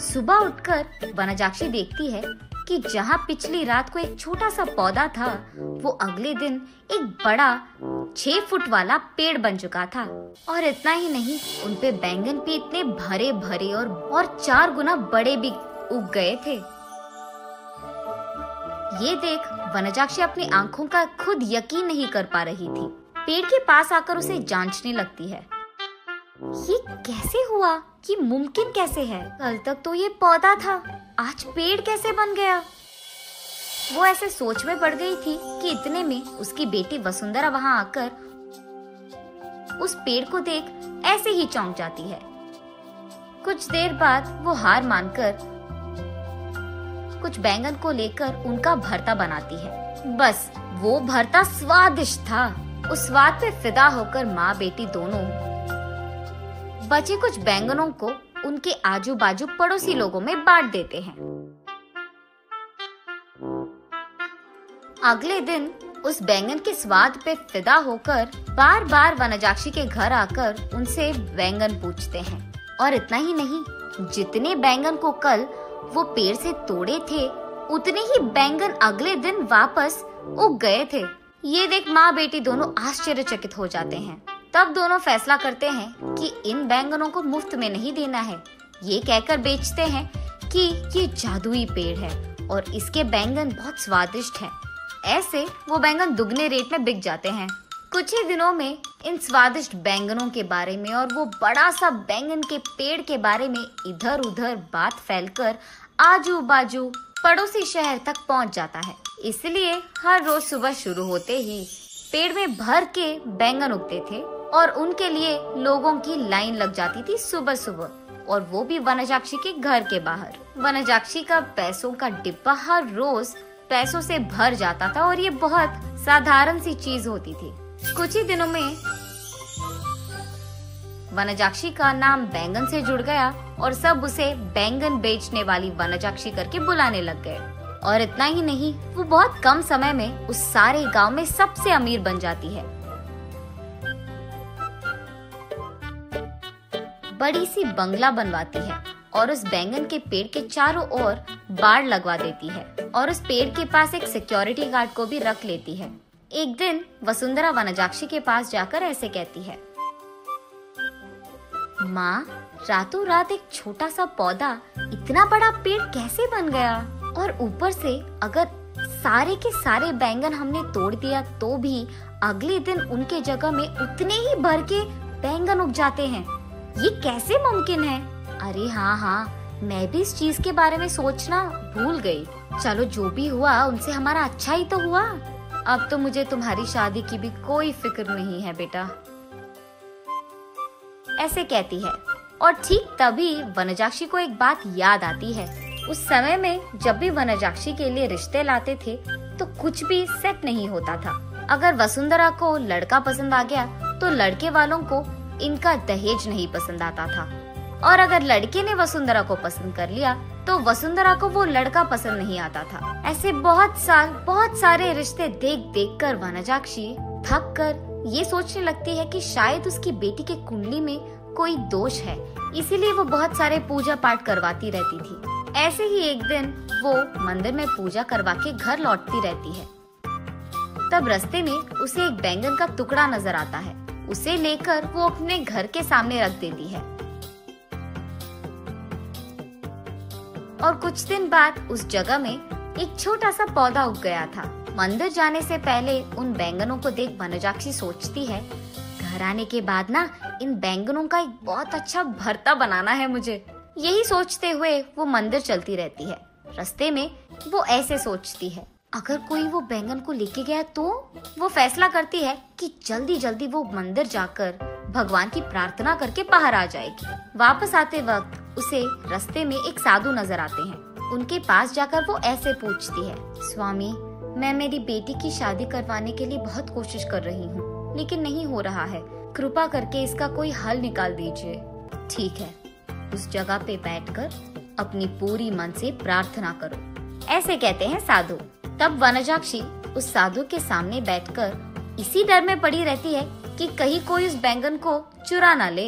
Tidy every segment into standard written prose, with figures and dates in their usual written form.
सुबह उठकर वनजाक्षी देखती है कि जहाँ पिछली रात को एक छोटा सा पौधा था, वो अगले दिन एक बड़ा 6 फुट वाला पेड़ बन चुका था। और इतना ही नहीं, उनपे बैंगन भी इतने भरे भरे और 4 गुना बड़े भी उग गए थे। ये देख वनजाक्षी अपनी आंखों का खुद यकीन नहीं कर पा रही थी। पेड़ के पास आकर उसे जांचने लगती है। ये कैसे हुआ? ये मुमकिन कैसे है? कल तक तो ये पौधा था, आज पेड़ कैसे बन गया? वो ऐसे सोच में पड़ गई थी कि इतने में उसकी बेटी वसुंधरा वहां आकर उस पेड़ को देख ऐसे ही चौंक जाती है। कुछ देर बाद वो हार मानकर कुछ बैंगन को लेकर उनका भरता बनाती है। बस वो भरता स्वादिष्ट था। उस स्वाद पे फिदा होकर माँ बेटी दोनों बचे कुछ बैंगनों को उनके आजू बाजू पड़ोसी लोगों में बांट देते हैं। अगले दिन उस बैंगन के स्वाद पे फिदा होकर बार बार वनजाक्षी के घर आकर उनसे बैंगन पूछते हैं। और इतना ही नहीं, जितने बैंगन को कल वो पेड़ से तोड़े थे, उतने ही बैंगन अगले दिन वापस उग गए थे। ये देख माँ बेटी दोनों आश्चर्यचकित हो जाते हैं। तब दोनों फैसला करते हैं कि इन बैंगनों को मुफ्त में नहीं देना है। ये कहकर बेचते हैं कि ये जादुई पेड़ है और इसके बैंगन बहुत स्वादिष्ट हैं। ऐसे वो बैंगन दुगने रेट में बिक जाते हैं। कुछ ही दिनों में इन स्वादिष्ट बैंगनों के बारे में और वो बड़ा सा बैंगन के पेड़ के बारे में इधर उधर बात फैलकर आजू बाजू पड़ोसी शहर तक पहुंच जाता है। इसलिए हर रोज सुबह शुरू होते ही पेड़ में भर के बैंगन उगते थे और उनके लिए लोगों की लाइन लग जाती थी सुबह सुबह, और वो भी वनजाक्षी के घर के बाहर। वनजाक्षी का पैसों का डिब्बा हर रोज पैसों से भर जाता था और ये बहुत साधारण सी चीज होती थी। कुछ ही दिनों में वनजाक्षी का नाम बैंगन से जुड़ गया और सब उसे बैंगन बेचने वाली वनजाक्षी करके बुलाने लग गए। और इतना ही नहीं, वो बहुत कम समय में उस सारे गांव में सबसे अमीर बन जाती है। बड़ी सी बंगला बनवाती है और उस बैंगन के पेड़ के चारों ओर बाड़ लगवा देती है और उस पेड़ के पास एक सिक्योरिटी गार्ड को भी रख लेती है। एक दिन वसुंधरा वनजाक्षी के पास जाकर ऐसे कहती है, माँ, रातों रात एक छोटा सा पौधा इतना बड़ा पेड़ कैसे बन गया? और ऊपर से अगर सारे के सारे बैंगन हमने तोड़ दिया तो भी अगले दिन उनके जगह में उतने ही भर के बैंगन उग जाते हैं। ये कैसे मुमकिन है? अरे हाँ, मैं भी इस चीज के बारे में सोचना भूल गई। चलो, जो भी हुआ उनसे हमारा अच्छा ही तो हुआ। अब तो मुझे तुम्हारी शादी की भी कोई फिक्र नहीं है बेटा, ऐसे कहती है। और ठीक तभी वनजाक्षी को एक बात याद आती है। उस समय में जब भी वनजाक्षी के लिए रिश्ते लाते थे तो कुछ भी सेट नहीं होता था। अगर वसुंधरा को लड़का पसंद आ गया तो लड़के वालों को इनका दहेज नहीं पसंद आता था, और अगर लड़के ने वसुंधरा को पसंद कर लिया तो वसुंधरा को वो लड़का पसंद नहीं आता था। ऐसे बहुत सारे रिश्ते देख देख कर वनजाक्षी थक कर ये सोचने लगती है कि शायद उसकी बेटी के कुंडली में कोई दोष है, इसीलिए वो बहुत सारे पूजा पाठ करवाती रहती थी। ऐसे ही एक दिन वो मंदिर में पूजा करवा के घर लौटती रहती है। तब रास्ते में उसे एक बैंगन का टुकड़ा नजर आता है। उसे लेकर वो अपने घर के सामने रख देती है। और कुछ दिन बाद उस जगह में एक छोटा सा पौधा उग गया था। मंदिर जाने से पहले उन बैंगनों को देख वनजाक्षी सोचती है, घर आने के बाद ना इन बैंगनों का एक बहुत अच्छा भरता बनाना है मुझे। यही सोचते हुए वो मंदिर चलती रहती है। रास्ते में वो ऐसे सोचती है, अगर कोई वो बैंगन को लेके गया तो वो फैसला करती है कि जल्दी जल्दी वो मंदिर जाकर भगवान की प्रार्थना करके बाहर आ जाएगी। वापस आते वक्त उसे रास्ते में एक साधु नजर आते हैं। उनके पास जाकर वो ऐसे पूछती है, स्वामी, मैं मेरी बेटी की शादी करवाने के लिए बहुत कोशिश कर रही हूँ, लेकिन नहीं हो रहा है। कृपा करके इसका कोई हल निकाल दीजिए। ठीक है, उस जगह पे बैठकर अपनी पूरी मन से प्रार्थना करो, ऐसे कहते हैं साधु। तब वनजाक्षी उस साधु के सामने बैठकर इसी डर में पड़ी रहती है कि कहीं कोई उस बैंगन को चुरा ना ले।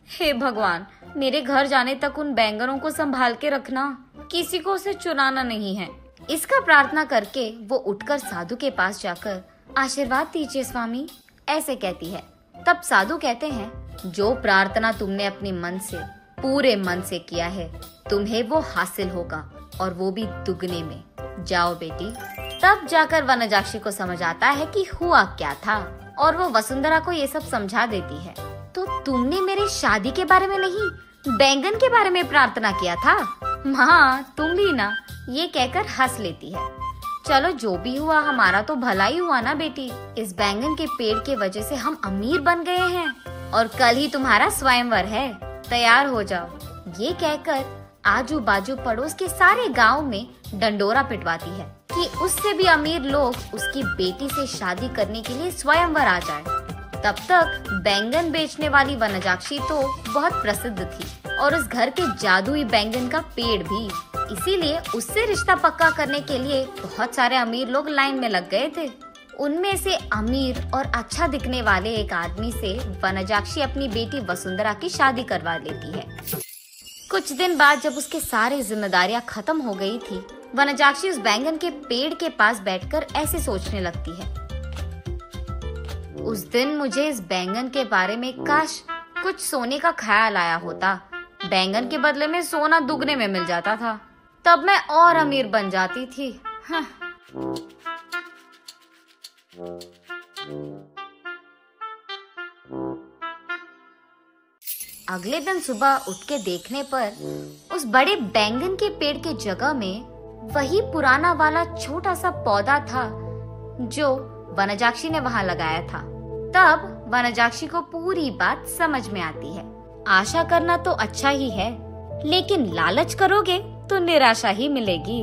हे भगवान, मेरे घर जाने तक उन बैंगनों को संभाल के रखना, किसी को उसे चुराना नहीं है। इसका प्रार्थना करके वो उठकर साधु के पास जाकर आशीर्वाद दीजिए स्वामी, ऐसे कहती है। तब साधु कहते हैं, जो प्रार्थना तुमने अपने मन से, पूरे मन से किया है, तुम्हें वो हासिल होगा, और वो भी दुगने में। जाओ बेटी। तब जाकर वनजाक्षी को समझ आता है कि हुआ क्या था, और वो वसुंधरा को ये सब समझा देती है। तो तुमने मेरे शादी के बारे में नहीं, बैंगन के बारे में प्रार्थना किया था? हाँ, तुम भी ना, ये कहकर हंस लेती है। चलो जो भी हुआ, हमारा तो भला ही हुआ ना बेटी। इस बैंगन के पेड़ के वजह से हम अमीर बन गए हैं, और कल ही तुम्हारा स्वयंवर है, तैयार हो जाओ। ये कहकर आजू बाजू पड़ोस के सारे गांव में डंडोरा पिटवाती है कि उससे भी अमीर लोग उसकी बेटी से शादी करने के लिए स्वयंवर आ जाए। तब तक बैंगन बेचने वाली वनजाक्षी तो बहुत प्रसिद्ध थी, और उस घर के जादुई बैंगन का पेड़ भी। इसीलिए उससे रिश्ता पक्का करने के लिए बहुत सारे अमीर लोग लाइन में लग गए थे। उनमें से अमीर और अच्छा दिखने वाले एक आदमी से वनजाक्षी अपनी बेटी वसुंधरा की शादी करवा लेती है। कुछ दिन बाद जब उसके सारी जिम्मेदारियां खत्म हो गई थी, वनजाक्षी उस बैंगन के पेड़ के पास बैठकर ऐसे सोचने लगती है, उस दिन मुझे इस बैंगन के बारे में काश कुछ सोने का ख्याल आया होता। बैंगन के बदले में सोना दुगने में मिल जाता था, तब मैं और अमीर बन जाती थी। हाँ। अगले दिन सुबह उठ के देखने पर उस बड़े बैंगन के पेड़ के जगह में वही पुराना वाला छोटा सा पौधा था जो वनजाक्षी ने वहां लगाया था। तब वनजाक्षी को पूरी बात समझ में आती है। आशा करना तो अच्छा ही है, लेकिन लालच करोगे तो निराशा ही मिलेगी।